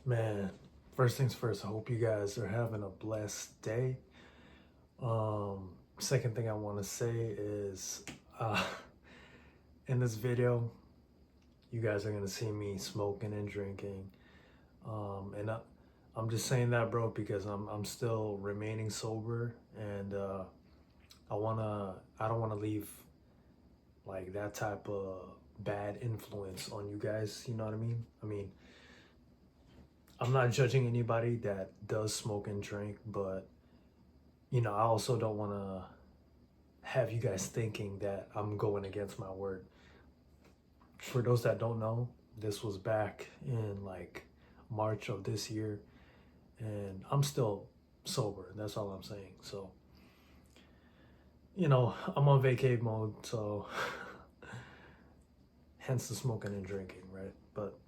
Man, first things first, I hope you guys are having a blessed day. Second thing I want to say is in this video, you guys are going to see me smoking and drinking. I'm just saying that, bro, because I'm still remaining sober, and I don't want to leave like that type of bad influence on you guys, you know what I mean? I'm not judging anybody that does smoke and drink, but I also don't want to have you guys thinking that I'm going against my word. For those that don't know, this was back in like March of this year, and I'm still sober. That's all I'm saying. So, I'm on vacay mode, so hence the smoking and drinking, right? But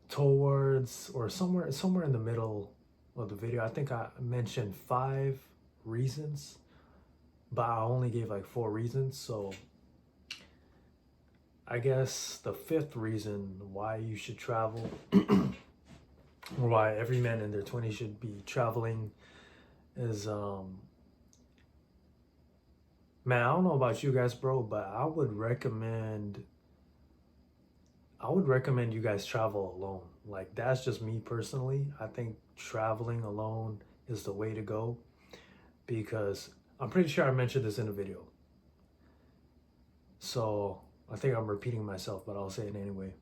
towards or somewhere in the middle of the video, I think I mentioned 5 reasons, but I only gave like 4 reasons. So I guess the 5th reason why you should travel, or why every man in their 20s should be traveling, is man, I don't know about you guys, bro, but I would recommend you guys travel alone. Like, that's just me personally. I think traveling alone is the way to go, because I'm pretty sure I mentioned this in a video. So I think I'm repeating myself, but I'll say it anyway.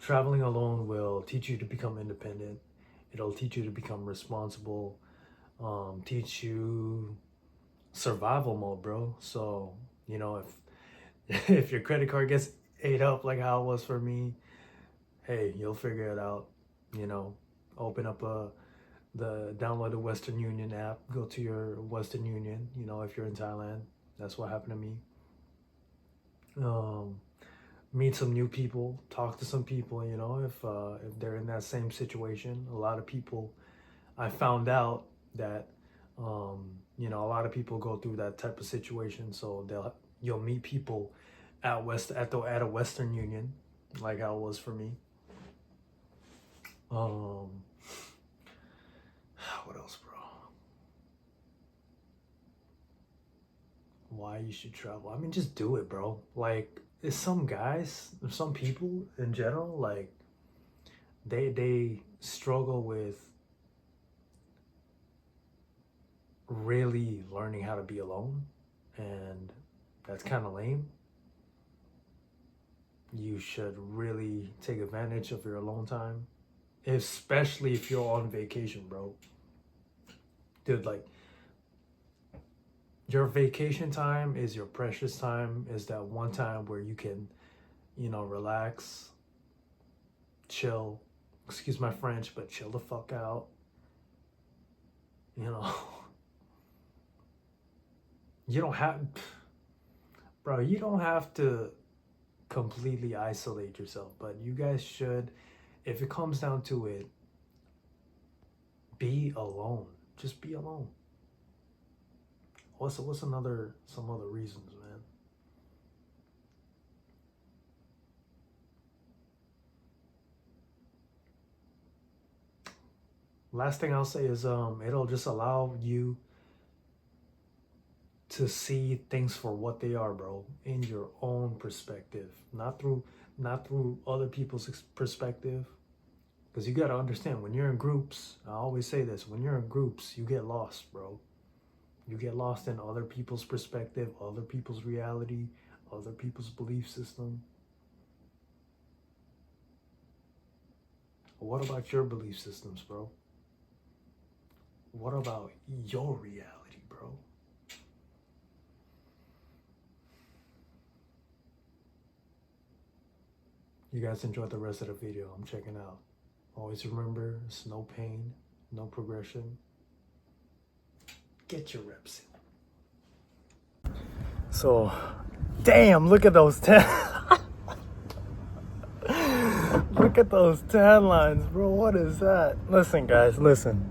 Traveling alone will teach you to become independent. It'll teach you to become responsible, teach you survival mode, bro. So, if your credit card gets ate up like how it was for me, hey, you'll figure it out. Open up download the Western Union app, go to your Western Union, if you're in Thailand. That's what happened to me. Meet some new people, talk to some people, if they're in that same situation. A lot of people, I found out that a lot of people go through that type of situation, so you'll meet people at a Western Union, like how it was for me. What else, bro? Why you should travel? Just do it, bro. Like, it's some people in general, like they struggle with really learning how to be alone, and that's kind of lame. You should really take advantage of your alone time, especially if you're on vacation, bro. Dude, like, your vacation time is your precious time, is that one time where you can, relax, chill, excuse my French, but chill the fuck out, you don't have to completely isolate yourself, but you guys should, if it comes down to it, be alone. Just be alone. What's some other reasons, man? Last thing I'll say is it'll just allow you to see things for what they are, bro, in your own perspective, not through other people's perspective. Because you got to understand, when you're in groups, I always say this, when you're in groups, you get lost, bro. You get lost in other people's perspective, other people's reality, other people's belief system. What about your belief systems, bro? What about your reality, bro? You guys enjoyed the rest of the video. I'm checking out. Always remember, it's no pain, no progression. Get your reps in. So, damn, look at those 10. Look at those tan lines, bro. What is that? Listen, guys, listen.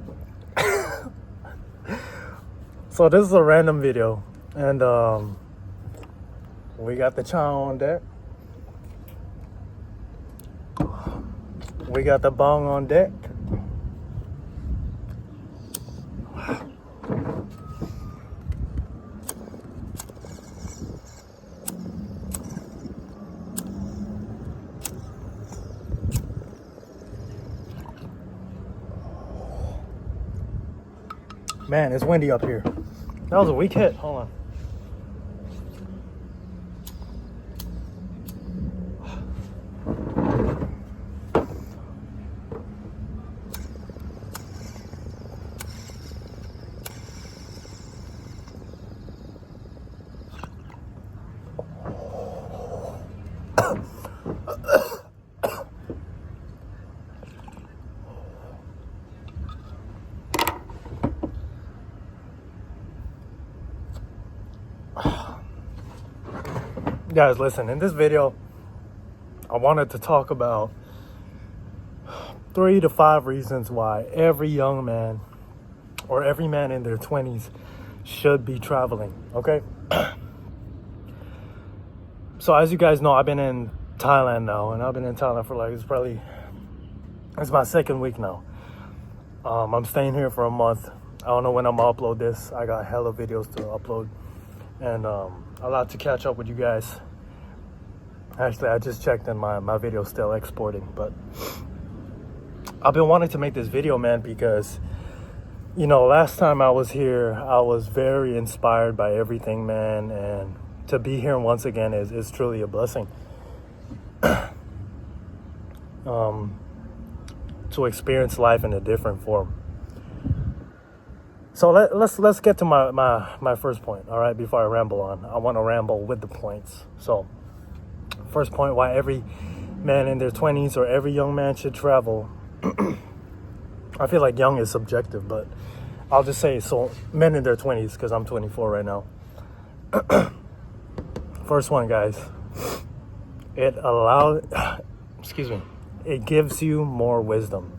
So this is a random video, and we got the chow on deck. We got the bong on deck. Man, it's windy up here. That was a weak hit. Hold on. Guys, listen, in this video, I wanted to talk about 3 to 5 reasons why every young man or every man in their 20s should be traveling, okay? So as you guys know, I've been in Thailand now, and I've been in Thailand for like, it's my second week now. I'm staying here for a month. I don't know when I'm gonna upload this. I got hella videos to upload, and a lot to catch up with you guys. Actually, I just checked and my video's still exporting, but I've been wanting to make this video, man, because, you know, last time I was here, I was very inspired by everything, man, and to be here once again is truly a blessing. To experience life in a different form. So let's get to my first point, all right, before I ramble on. I want to ramble with the points. So first point, why every man in their 20s or every young man should travel. I feel like young is subjective, but I'll just say, so men in their 20s, because I'm 24 right now. First one, guys, it gives you more wisdom.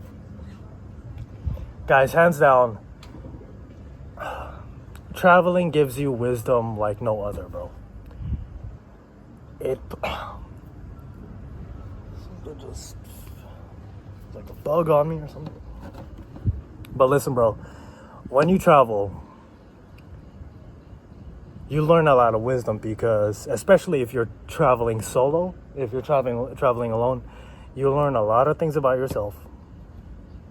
Guys, hands down, traveling gives you wisdom like no other, bro. Just like a bug on me or something. But listen, bro, when you travel, you learn a lot of wisdom, because especially if you're traveling solo, if you're traveling alone, you learn a lot of things about yourself.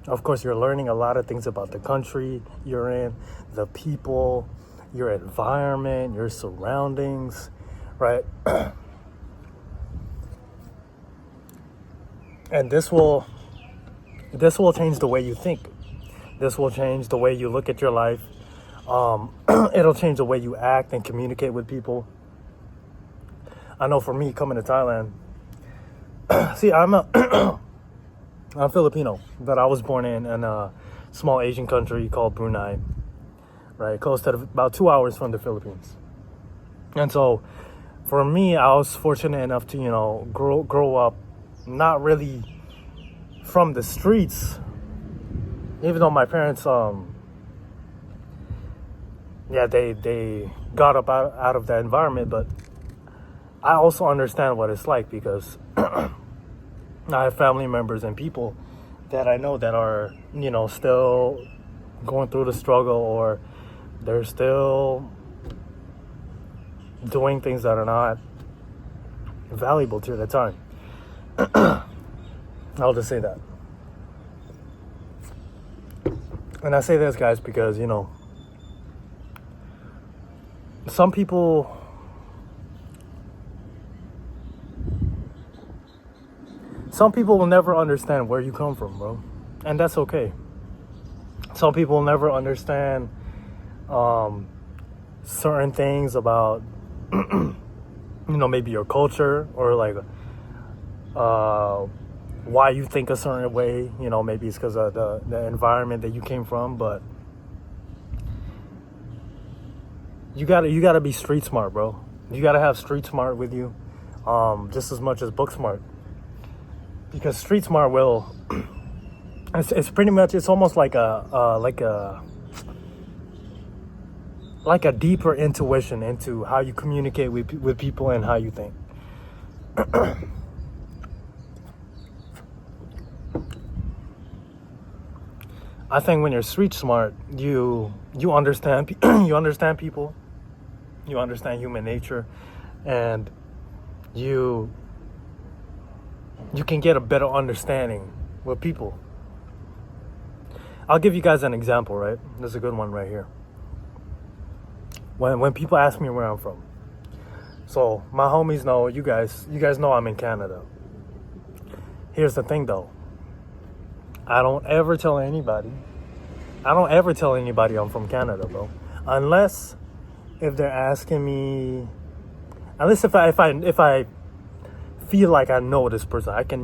Of course, you're learning a lot of things about the country you're in, the people, your environment, your surroundings, right? And this will change the way you think. This will change the way you look at your life. It'll change the way you act and communicate with people. I know for me, coming to Thailand, see, I'm Filipino, but I was born in a small Asian country called Brunei, right? Close to about 2 hours from the Philippines. And so for me, I was fortunate enough to, you know, grow up not really from the streets, even though my parents, they got up out of that environment, but I also understand what it's like, because I have family members and people that I know that are, you know, still going through the struggle, or they're still doing things that are not valuable to the time. I'll just say that. And I say this, guys, because, you know, some people will never understand where you come from, bro. And that's okay. Some people will never understand certain things about, you know, maybe your culture, or like why you think a certain way. You know, maybe it's because of the environment that you came from, but you gotta be street smart, bro. You gotta have street smart with you, just as much as book smart. Because street smart will, it's pretty much, it's almost like a deeper intuition into how you communicate with people and how you think. I think when you're street smart, you understand you understand people, you understand human nature, and you can get a better understanding with people. I'll give you guys an example, right? There's a good one right here. When people ask me where I'm from, so my homies know, you guys know I'm in Canada. Here's the thing though. I don't ever tell anybody I'm from Canada, bro. Unless if they're asking me, unless if I feel like I know this person, I can,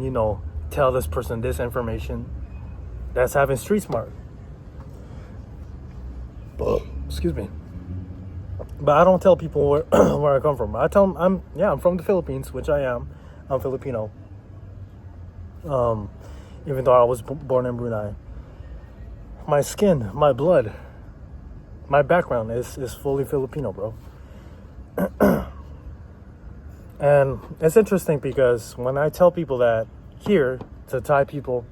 tell this person this information. That's having street smart. Excuse me. But I don't tell people where I come from. I tell them I'm from the Philippines, which I am. I'm Filipino. Even though I was born in Brunei. My skin, my blood, my background is fully Filipino, bro. And it's interesting because when I tell people that here, to Thai people,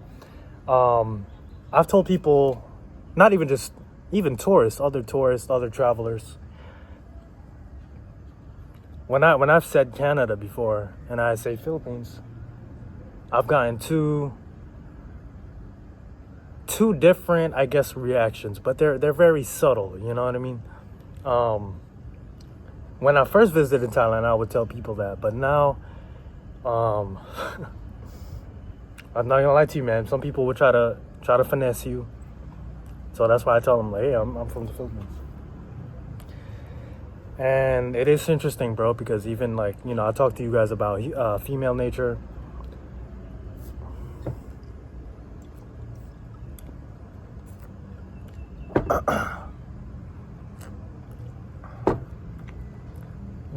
I've told people, not even tourists, other travelers, when I've said Canada before and I say Philippines, I've gotten two different, I guess, reactions, but they're very subtle, you know what I mean? When I first visited Thailand, I would tell people that, but now, I'm not gonna lie to you, man. Some people would try to finesse you, so that's why I tell them, like, hey, I'm from the Philippines. And it is interesting, bro, because even I talked to you guys about female nature.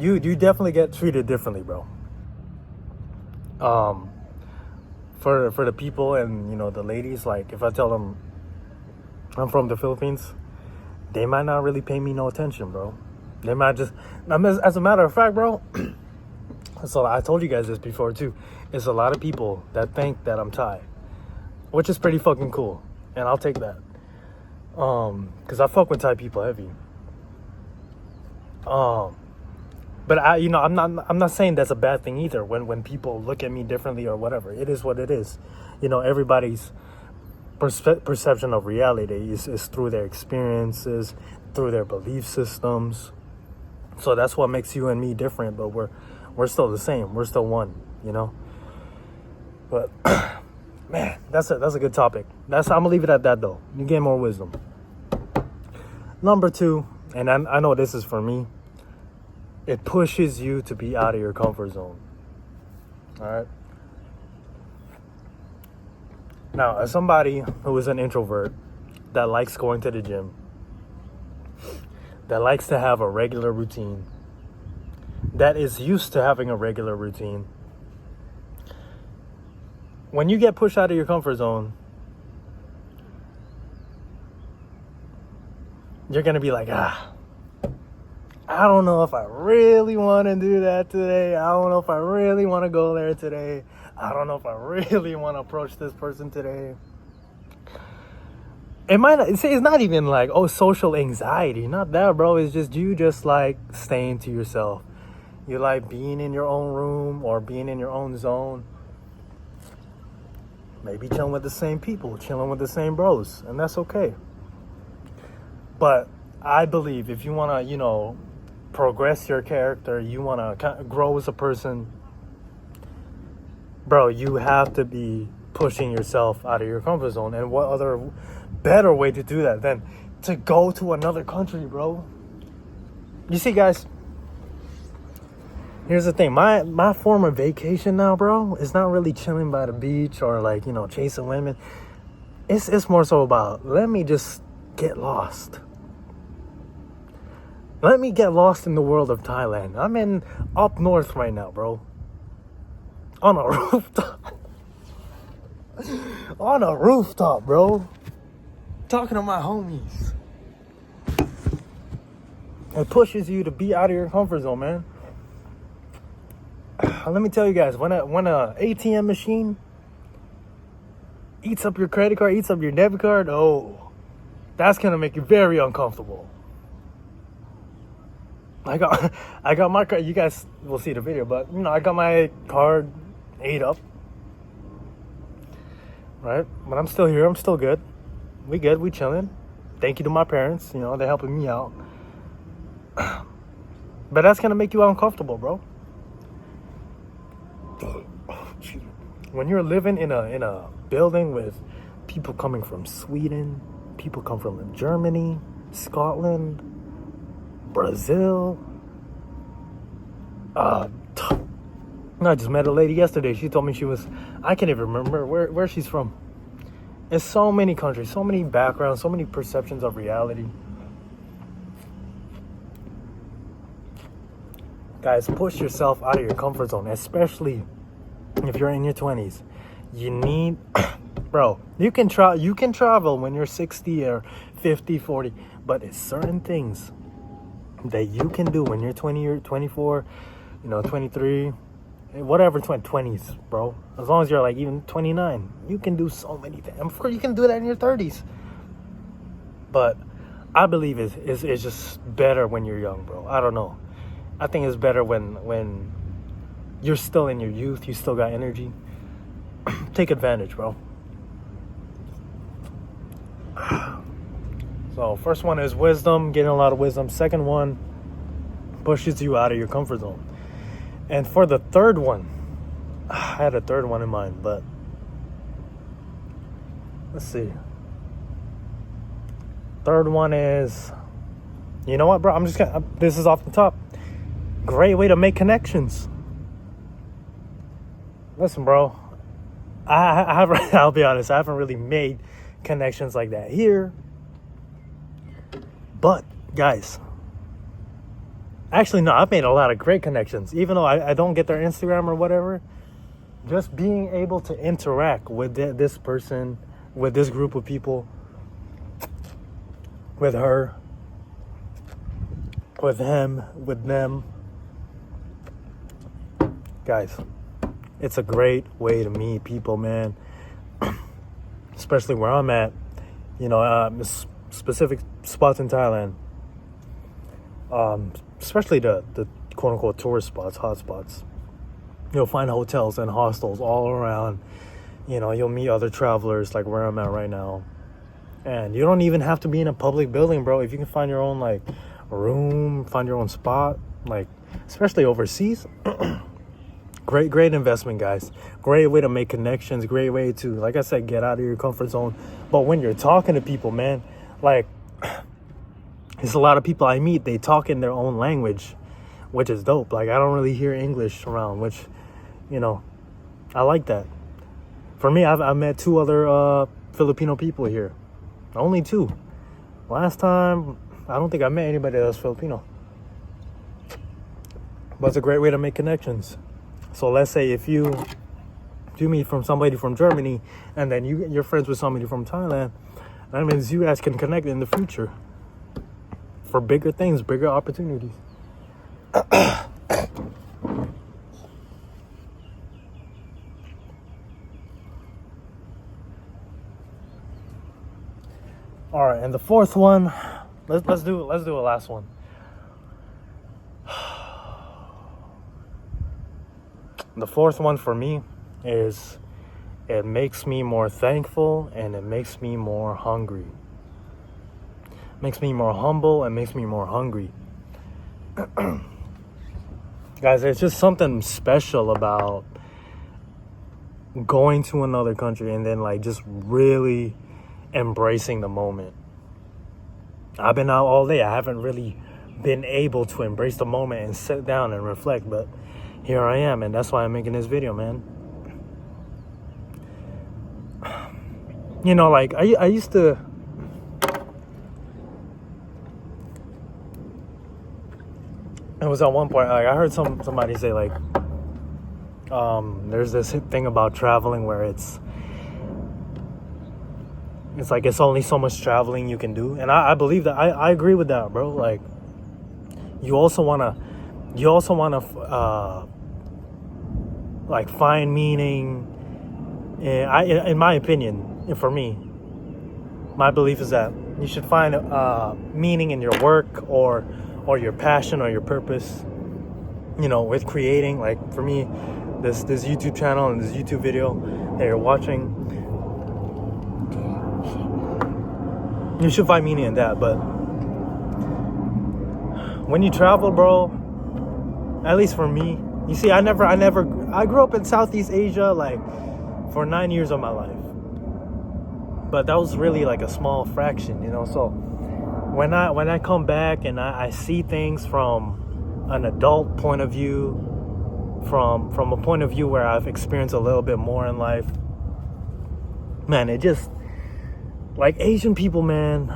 You definitely get treated differently, bro. For the people and the ladies, like if I tell them I'm from the Philippines, they might not really pay me no attention, bro. They might just, as a matter of fact, bro. So I told you guys this before too. It's a lot of people that think that I'm Thai, which is pretty fucking cool, and I'll take that. Cause I fuck with Thai people heavy. But I'm not saying that's a bad thing either. When people look at me differently or whatever, it is what it is. Everybody's perception of reality is through their experiences, through their belief systems. So that's what makes you and me different. But we're still the same. We're still one. But man, that's a good topic. I'm gonna leave it at that though. You gain more wisdom. Number 2, and I know this is for me. It pushes you to be out of your comfort zone. All right. Now, as somebody who is an introvert that likes going to the gym, that likes to have a regular routine, that is used to having a regular routine, when you get pushed out of your comfort zone, you're going to be like, I don't know if I really want to do that today. I don't know if I really want to go there today. I don't know if I really want to approach this person today. It's not even like, social anxiety. Not that, bro. It's just you just like staying to yourself. You like being in your own room or being in your own zone. Maybe chilling with the same people, chilling with the same bros. And that's okay. But I believe if you want to, progress your character, you want to grow as a person, bro, you have to be pushing yourself out of your comfort zone. And what other better way to do that than to go to another country, bro? You see, guys, here's the thing. My form of vacation now, bro, is not really chilling by the beach or chasing women. It's more so about, let me just get lost. Let me get lost in the world of Thailand. I'm in up north right now, bro. On a rooftop. On a rooftop, bro. Talking to my homies. It pushes you to be out of your comfort zone, man. Let me tell you guys, when a ATM machine eats up your credit card, eats up your debit card, That's gonna make you very uncomfortable. I got my card. You guys will see the video, but I got my card ate up, right? But I'm still here. I'm still good. We good. We chilling. Thank you to my parents. They're helping me out. But that's gonna make you uncomfortable, bro. When you're living in a building with people coming from Sweden, people come from Germany, Scotland, Brazil. I just met a lady yesterday. She told me I can't even remember where she's from. There's so many countries, so many backgrounds, so many perceptions of reality. Guys, push yourself out of your comfort zone, especially if you're in your 20s. You need, bro, you can travel when you're 60 or 50, 40, but it's certain things that you can do when you're 20 or 24, 23, whatever, 20s, bro. As long as you're like even 29, you can do so many things. Of course, you can do that in your 30s. But I believe it's just better when you're young, bro. I don't know. I think it's better when you're still in your youth, you still got energy. Take advantage, bro. So first one is wisdom, getting a lot of wisdom. Second one pushes you out of your comfort zone. And for the third one, I had a third one in mind, but let's see. Third one is, you know what, bro? This is off the top. Great way to make connections. Listen, bro, I'll be honest, I haven't really made connections like that here. But, guys, actually, no, I've made a lot of great connections. Even though I don't get their Instagram or whatever, just being able to interact with this person, with this group of people, with her, with him, with them. Guys, it's a great way to meet people, man. Especially where I'm at, specific spots in Thailand. Especially the quote unquote tourist spots, hot spots. You'll find hotels and hostels all around. You'll meet other travelers like where I'm at right now. And you don't even have to be in a public building, bro. If you can find your own like room, find your own spot, like especially overseas. Great investment, guys. Great way to make connections. Great way to, like I said, get out of your comfort zone. But when you're talking to people, man, like, there's a lot of people I meet, they talk in their own language, which is dope. Like, I don't really hear English around, which, I like that. For me, I've met 2 other Filipino people here. Only 2. Last time, I don't think I met anybody that was Filipino. But it's a great way to make connections. So let's say if you meet from somebody from Germany and then you're friends with somebody from Thailand, that means you guys can connect in the future for bigger things, bigger opportunities. All right, and the fourth one, let's do a last one. The fourth one for me is it makes me more thankful and it makes me more hungry. Makes me more humble and makes me more hungry. Guys, it's just something special about going to another country and then like just really embracing the moment. I've been out all day. I haven't really been able to embrace the moment and sit down and reflect, but here I am, and that's why I'm making this video, man. Like I used to, it was at one point, like I heard somebody say like, there's this thing about traveling where it's like it's only so much traveling you can do, and I believe that. I agree with that, bro. Like you also wanna like find meaning. In my opinion, and for me, my belief is that You should find meaning in your work or your passion or your purpose. With creating. Like for me, this YouTube channel and this YouTube video that you're watching, you should find meaning in that. But when you travel, bro, at least for me, you see, I grew up in Southeast Asia like for 9 years of my life. But that was really like a small fraction, So when I come back and I see things from an adult point of view, from a point of view where I've experienced a little bit more in life, man, it just, like Asian people, man,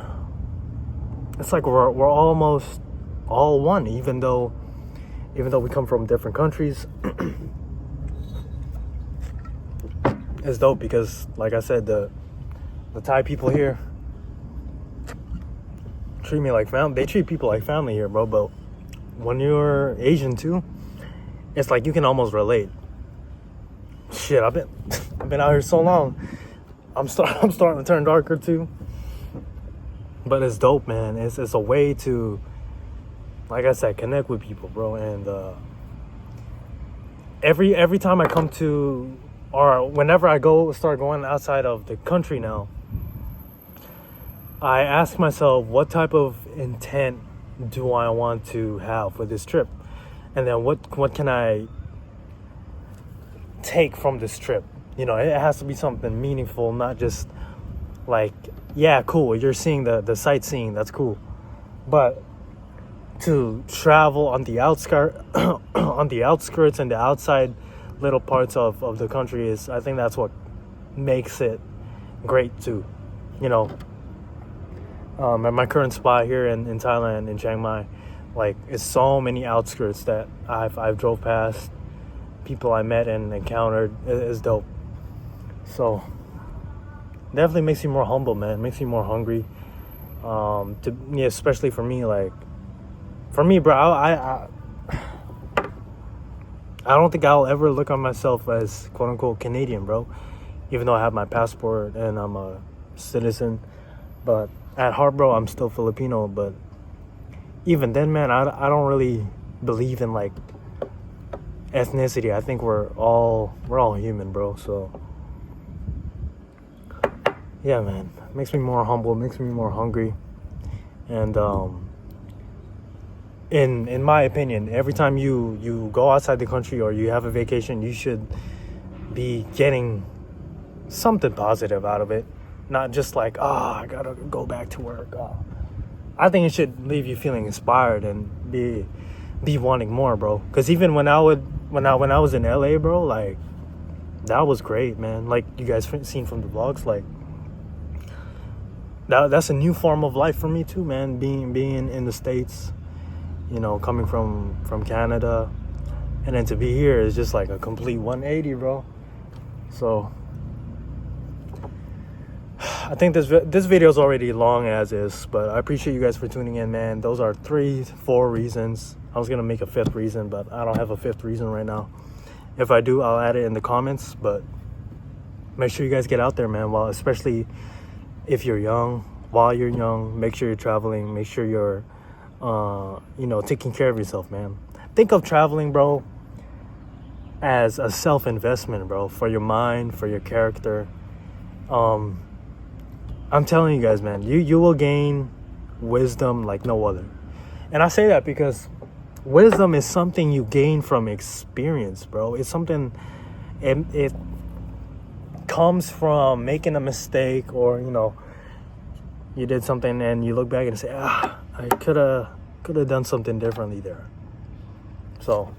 it's like we're almost all one, even though we come from different countries. It's dope because, like I said, the Thai people here treat me like family. They treat people like family here, bro. But when you're Asian too, it's like you can almost relate. Shit, I've been out here so long. I'm starting to turn darker too. But it's dope, man. It's a way to, like I said, connect with people, bro. And every time I come to, or whenever I start going outside of the country now, I ask myself, what type of intent do I want to have for this trip? And then what can I take from this trip? It has to be something meaningful, not just like, yeah, cool, you're seeing the sightseeing, that's cool. But to travel on the outskirts and the outside little parts of the country I think that's what makes it great too. At my current spot here in Thailand, in Chiang Mai, like, it's so many outskirts that I've drove past, people I met and encountered. It's dope. So definitely makes you more humble, man. Makes you more hungry. Especially for me, bro. I don't think I'll ever look on myself as quote unquote Canadian, bro. Even though I have my passport and I'm a citizen, but at heart, bro, I'm still Filipino. But even then, man, I don't really believe in like ethnicity. I think we're all human, bro. So yeah, man, makes me more humble, makes me more hungry. And in my opinion, every time you go outside the country or you have a vacation, you should be getting something positive out of it. Not just like, I gotta go back to work. I think it should leave you feeling inspired and be wanting more, bro. Because even when I was in LA, bro, like, that was great, man. Like you guys seen from the vlogs, like that's a new form of life for me too, man. Being in the States, coming from Canada, and then to be here is just like a complete 180, bro. So I think this video is already long as is, but I appreciate you guys for tuning in, man. Those are 4 reasons. I was gonna make a 5th reason, but I don't have a 5th reason right now. If I do, I'll add it in the comments. But make sure you guys get out there, man. Especially if you're young. While you're young, make sure you're traveling. Make sure you're, taking care of yourself, man. Think of traveling, bro, as a self-investment, bro, for your mind, for your character. I'm telling you guys, man, you will gain wisdom like no other. And I say that because wisdom is something you gain from experience, bro. It's something, it comes from making a mistake, or, you did something and you look back and say, I could have done something differently there. So,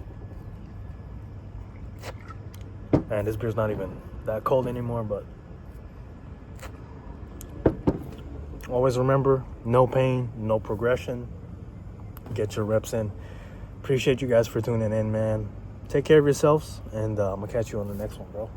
man, this beer's not even that cold anymore, but always remember, no pain, no progression. Get your reps in. Appreciate you guys for tuning in, man. Take care of yourselves, and I'm gonna catch you on the next one, bro.